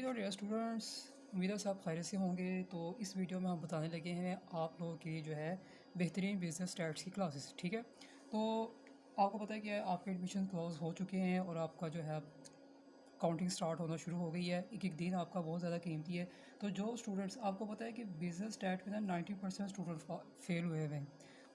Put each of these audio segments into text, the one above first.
और dear students, उम्मीद है सब खैरियत से होंगे। तो इस वीडियो में हम बताने लगे हैं आप लोगों की जो है बेहतरीन बिजनेस स्टैट्स की क्लासेस। ठीक है, तो आपको पता है कि आपके एडमिशन क्लोज हो चुके हैं और आपका जो है काउंटिंग स्टार्ट होना शुरू हो गई है। एक एक दिन आपका बहुत ज़्यादा कीमती है। तो जो स्टूडेंट्स, आपको पता है कि बिजनेस स्टैट में ना 90% स्टूडेंट फेल हुए हुए हैं,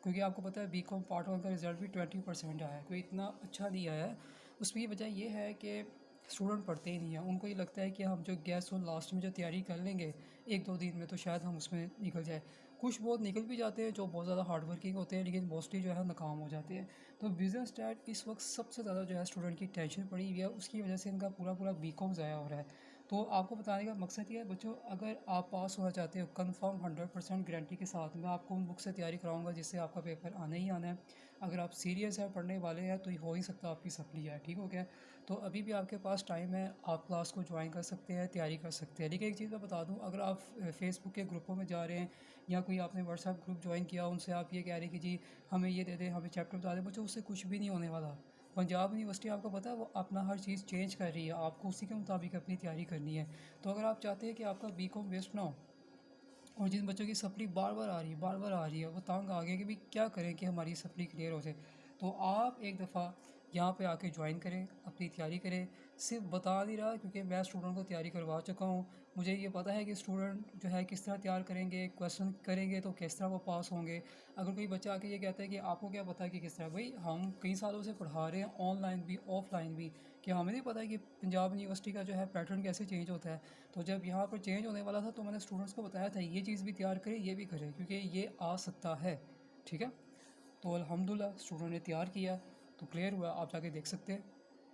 क्योंकि आपको पता है बीकॉम पार्ट वन का रिज़ल्ट भी 20% आया है, कोई इतना अच्छा नहीं आया है। उसकी वजह ये है कि स्टूडेंट पढ़ते ही नहीं है। उनको ये लगता है कि हम जो गैस और लास्ट में जो तैयारी कर लेंगे एक दो दिन में तो शायद हम उसमें निकल जाए। कुछ बहुत निकल भी जाते हैं जो बहुत ज़्यादा हार्ड वर्किंग होते हैं, लेकिन मोस्टली जो है नाकाम हो जाते हैं। तो बिजनेस स्टैट इस वक्त सबसे ज़्यादा जो है स्टूडेंट की टेंशन पड़ी हुई है, उसकी वजह से इनका पूरा पूरा बीकॉम ज़ाया हो रहा है। तो आपको बताने का मकसद ये है बच्चों, अगर आप पास होना चाहते हो कंफर्म 100% गारंटी के साथ, मैं आपको उन बुक से तैयारी कराऊंगा जिससे आपका पेपर आना ही आना है। अगर आप सीरियस है पढ़ने वाले हैं तो ये हो ही सकता आपकी सप्ली है। ठीक हो गया? तो अभी भी आपके पास टाइम है, आप क्लास को ज्वाइन कर सकते हैं, तैयारी कर सकते हैं। लेकिन एक चीज़ मैं बता दूं, अगर आप फेसबुक के ग्रुपों में जा रहे हैं या कोई आपने व्हाट्सएप ग्रुप ज्वाइन किया, उनसे आप ये कह रहे हैं कि जी हमें ये दे दें, हमें चैप्टर बता दें, बच्चों उससे कुछ भी नहीं होने वाला। पंजाब यूनिवर्सिटी आपको पता है वो अपना हर चीज़ चेंज कर रही है, आपको उसी के मुताबिक अपनी तैयारी करनी है। तो अगर आप चाहते हैं कि आपका बीकॉम वेस्ट ना हो, और जिन बच्चों की सप्ली बार बार आ रही है, बार बार आ रही है, वो तंग आ गए कि भाई क्या करें कि हमारी सप्ली क्लियर हो जाए, तो आप एक दफ़ा यहाँ पे आके ज्वाइन करें, अपनी तैयारी करें। सिर्फ बता नहीं रहा, क्योंकि मैं स्टूडेंट को तैयारी करवा चुका हूँ। मुझे ये पता है कि स्टूडेंट जो है किस तरह तैयार करेंगे, क्वेश्चन करेंगे तो किस तरह वो पास होंगे। अगर कोई बच्चा आके ये कहता है कि आपको क्या पता है कि किस तरह, भाई हम कई सालों से पढ़ा रहे हैं, ऑनलाइन भी ऑफलाइन भी, कि हमें नहीं पता है कि पंजाब यूनिवर्सिटी का जो है पैटर्न कैसे चेंज होता है। तो जब यहाँ पर चेंज होने वाला था तो मैंने स्टूडेंट्स को बताया था ये चीज़ भी तैयार करें, ये भी करें, क्योंकि ये आ सकता है। ठीक है, तो अल्हम्दुलिल्लाह स्टूडेंट ने तैयार किया तो क्लियर हुआ, आप जाके देख सकते हैं।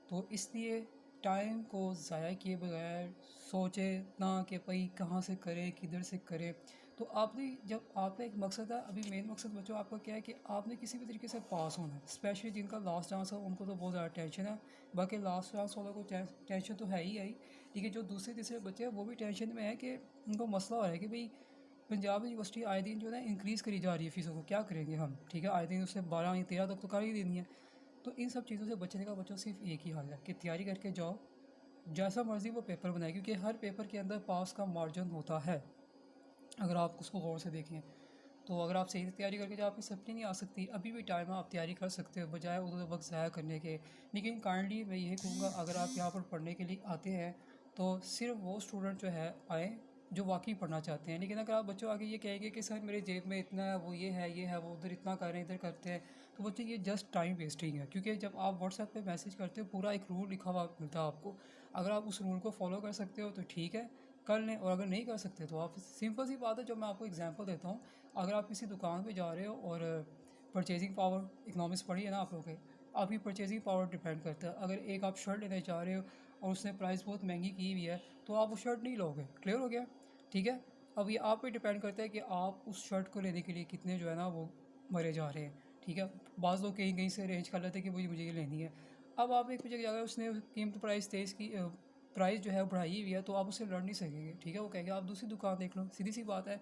तो इसलिए टाइम को ज़ाया किए बगैर सोचे ना कि भाई कहाँ से करें, किधर से करें। तो आपने, जब आपका एक मकसद है, अभी मेन मकसद बच्चों आपका क्या है कि आपने किसी भी तरीके से पास होना है। स्पेशली जिनका लास्ट चांस है उनको तो बहुत ज़्यादा टेंशन है, बाकी लास्ट चांस वालों को टेंशन तो है ही है। लेकिन जो दूसरे तीसरे बच्चे हैं वो भी टेंशन में है कि उनको मसला हो रहा है कि भाई पंजाब यूनिवर्सिटी आए दिन जो है इंक्रीज़ करी जा रही है फ़ीसों को, क्या करेंगे हम। ठीक है, आए दिन उससे 12 या 13 तक तो कर ही देनी है। तो इन सब चीज़ों से बचने का बच्चों सिर्फ एक ही हल है कि तैयारी करके जाओ, जैसा मर्ज़ी वो पेपर बनाए, क्योंकि हर पेपर के अंदर पास का मार्जिन होता है। अगर आप उसको गौर से देखें तो अगर आप सही से तैयारी करके जाओ, आपकी सप्ली नहीं आ सकती। अभी भी टाइम है, आप तैयारी कर सकते हो बजाय उधर वक्त ज़ाया करने के। लेकिन काइंडली मैं यही कहूँगा, अगर आप यहाँ पर पढ़ने के लिए आते हैं तो सिर्फ वो स्टूडेंट जो है आए जो वाकई पढ़ना चाहते हैं। लेकिन अगर आप बच्चों आगे ये कहेंगे कि सर मेरे जेब में इतना है, वो ये है ये है, वो उधर इतना कर रहे हैं इधर करते हैं, तो बच्चों ये जस्ट टाइम वेस्टिंग है। क्योंकि जब आप व्हाट्सएप पे मैसेज करते हो पूरा एक रूल लिखा हुआ मिलता है आपको। अगर आप उस रूल को फॉलो कर सकते हो तो ठीक है, कर लें, और अगर नहीं कर सकते तो आप, सिंपल सी बात है। जो मैं आपको एग्जांपल देता हूँ, अगर आप किसी दुकान पे जा रहे हो और परचेजिंग पावर, इकनॉमिक्स पढ़ी है ना आप लोगों के, आपकी परचेजिंग पावर डिपेंड करता है। अगर एक आप शर्ट लेने जा रहे हो और उसने प्राइस बहुत महंगी की हुई है तो आप वो शर्ट नहीं लोगे। क्लियर हो गया? ठीक है, अब ये आप पे डिपेंड करता है कि आप उस शर्ट को लेने के लिए कितने जो है ना वो मरे जा रहे हैं। ठीक है, बाज़ लोग कहीं कहीं से अरेंज कर लेते हैं कि मुझे मुझे ये लेनी है। अब आप एक जगह जाकर उसने कीमत प्राइस तेज़ की, प्राइस जो है बढ़ाई हुई है, तो आप उससे लड़ नहीं सकेंगे। ठीक है, वो कहेंगे आप दूसरी दुकान देख लो, सीधी सी बात है।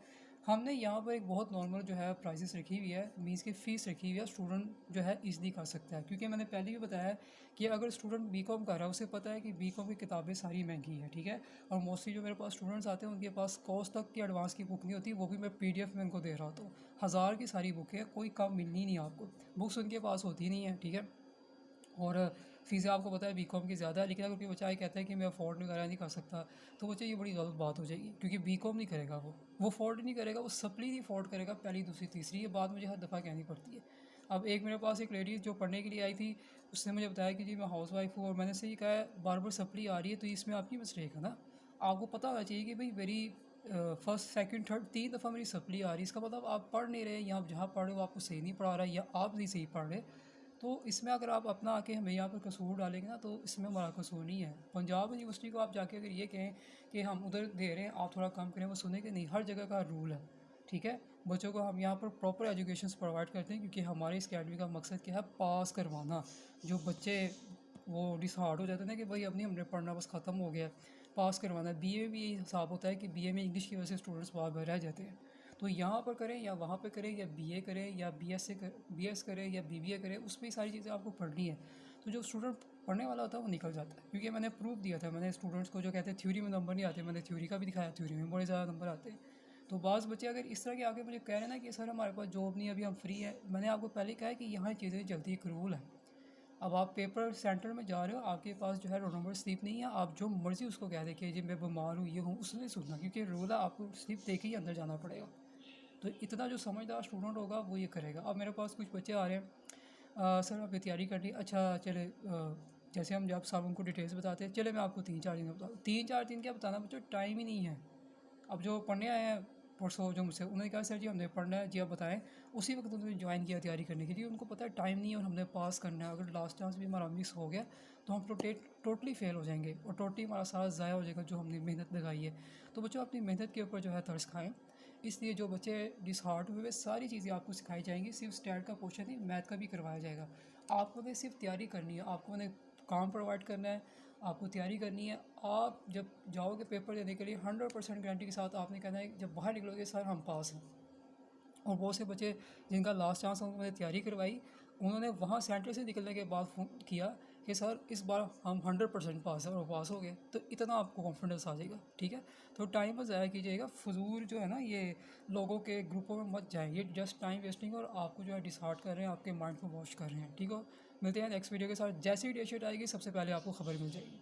हमने यहाँ पर एक बहुत नॉर्मल जो है प्राइसेस रखी हुई है, मीन्स की फ़ीस रखी हुई है, स्टूडेंट जो है ईज़िली कर सकता है। क्योंकि मैंने पहले भी बताया है कि अगर स्टूडेंट बीकॉम कर रहा है उसे पता है कि बीकॉम की किताबें सारी महंगी हैं। ठीक है, और मोस्टली जो मेरे पास स्टूडेंट्स आते हैं उनके पास कोर्स तक की एडवांस की बुक नहीं होती, वो भी मैं पीडीएफ में उनको दे रहा होता हूँ। 1000 की सारी बुक है, कोई कम मिलनी नहीं आपको, बुक्स उनके पास होती नहीं है। ठीक है, और फ़ीसें आपको पता है बीकॉम की ज़्यादा है। लेकिन अगर कोई बच्चा ये कहता है कि मैं अफोर्ड नहीं करा, नहीं कर सकता, तो बच्चे ये बड़ी गलत बात हो जाएगी, क्योंकि बीकॉम नहीं करेगा, वो अफोर्ड नहीं करेगा, वो सप्ली नहीं अफोर्ड करेगा, पहली दूसरी तीसरी। ये बात मुझे हर दफ़ा कहनी पड़ती है। अब एक मेरे पास एक लेडी जो पढ़ने के लिए आई थी, उसने मुझे बताया कि जी मैं हाउस वाइफ हूँ, और मैंने से ये कहा है बार बार सप्ली आ रही है तो इसमें आपकी मिस्टेक है ना। आपको पता होना चाहिए कि भाई मेरी फर्स्ट सेकंड थर्ड 3 दफ़ा मेरी सप्ली आ रही है, इसका मतलब आप पढ़ नहीं रहे, या आप जहाँ पढ़ रहे हो आपको सही नहीं पढ़ा रहा है, या आप नहीं सही पढ़ रहे। तो इसमें अगर आप अपना आके हमें यहाँ पर कसूर डालेंगे ना, तो इसमें हमारा कसूर नहीं है। पंजाब यूनिवर्सिटी को आप जाके अगर ये कहें कि हम उधर दे रहे हैं आप थोड़ा कम करें, वो सुनेंगे नहीं। हर जगह का रूल है। ठीक है, बच्चों को हम यहाँ पर प्रॉपर एजुकेशन प्रोवाइड करते हैं, क्योंकि हमारे इस अकेडमी का मकसद क्या है, पास करवाना। जो बच्चे वो डिसहार्ड हो जाते हैं ना कि भाई अब नहीं हमने पढ़ना, बस ख़त्म हो गया, पास करवाना है। बीए में भी यही हिसाब होता है कि बीए में इंग्लिश की वजह से स्टूडेंट्स बाहर बाहर रह जाते हैं। तो यहाँ पर करें या वहाँ पर करें, या बीए करें या बीएस करें या बीबीए करें, उसमें सारी चीज़ें आपको पढ़नी है। तो जो स्टूडेंट पढ़ने वाला होता है वो निकल जाता है, क्योंकि मैंने प्रूफ दिया था। मैंने स्टूडेंट्स को जो कहते हैं थ्योरी में नंबर नहीं आते, मैंने थ्योरी का भी दिखाया, थ्योरी में बड़े ज़्यादा नंबर आते हैं। तो बाज़ बच्चे अगर इस तरह के आगे मुझे कह रहे हैं ना कि सर हमारे पास जॉब नहीं है, अभी हम फ्री है, मैंने आपको पहले ही कहा है कि यहाँ चीज़ें जल्दी, एक रूल है। अब आप पेपर सेंटर में जा रहे हो, आपके पास जो है रोल नंबर स्लिप नहीं है, आप जो मर्ज़ी उसको कह दें कि जी मैं बीमार हूँ, ये हूँ, उसने सुनना, क्योंकि रूल है, आपको स्लिप दे के ही अंदर जाना पड़ेगा। तो इतना जो समझदार स्टूडेंट होगा वो ये करेगा। अब मेरे पास कुछ बच्चे आ रहे हैं, सर आपने तैयारी कर ली, अच्छा चले, जैसे हम जब साहब उनको डिटेल्स बताते हैं, चले मैं आपको 3-4 दिन का बता, 3-4 दिन क्या बताना बच्चों, टाइम ही नहीं है। अब जो पढ़ने आए हैं परसों जो मुझसे, उन्होंने कहा सर जी हमने पढ़ना है, जी आप बताएं। उसी वक्त उन्होंने ज्वाइन किया तैयारी करने के लिए, उनको पता है टाइम नहीं है और हमने पास करना है। अगर लास्ट चांस भी हमारा मिस हो गया तो हम टोटली फेल हो जाएंगे और टोटली हमारा सारा ज़ाया हो जाएगा जो हमने मेहनत लगाई है। तो बच्चों अपनी मेहनत के ऊपर जो है तरस खाएँ। इसलिए जो बच्चे डिसहार्ट हुए, सारी चीज़ें आपको सिखाई जाएंगी। सिर्फ स्टैट का पोर्शन नहीं, मैथ का भी करवाया जाएगा। आपको ने सिर्फ तैयारी करनी है, आपको ने काम प्रोवाइड करना है, आपको तैयारी करनी है। आप जब जाओगे पेपर देने के लिए 100% गारंटी के साथ आपने कहना है, जब बाहर निकलोगे सर हम पास हैं। और बहुत से बच्चे जिनका लास्ट चांस उन्होंने तैयारी करवाई, उन्होंने वहाँ सेंटर से निकलने के बाद फ़ोन किया कि सर इस बार हम 100% पास है, और पास हो गए। तो इतना आपको कॉन्फिडेंस आ जाएगा, ठीक है। तो टाइम मत ज़ाया कीजिएगा, फजूल जो है ना ये लोगों के ग्रुपों में मत जाए, ये जस्ट टाइम वेस्टिंग और आपको जो है डिसहार्ट कर रहे हैं, आपके माइंड को वॉश कर रहे हैं, ठीक हो। मिलते हैं नेक्स्ट वीडियो के साथ, जैसी डेट शीट आएगी सबसे पहले आपको खबर मिल जाएगी।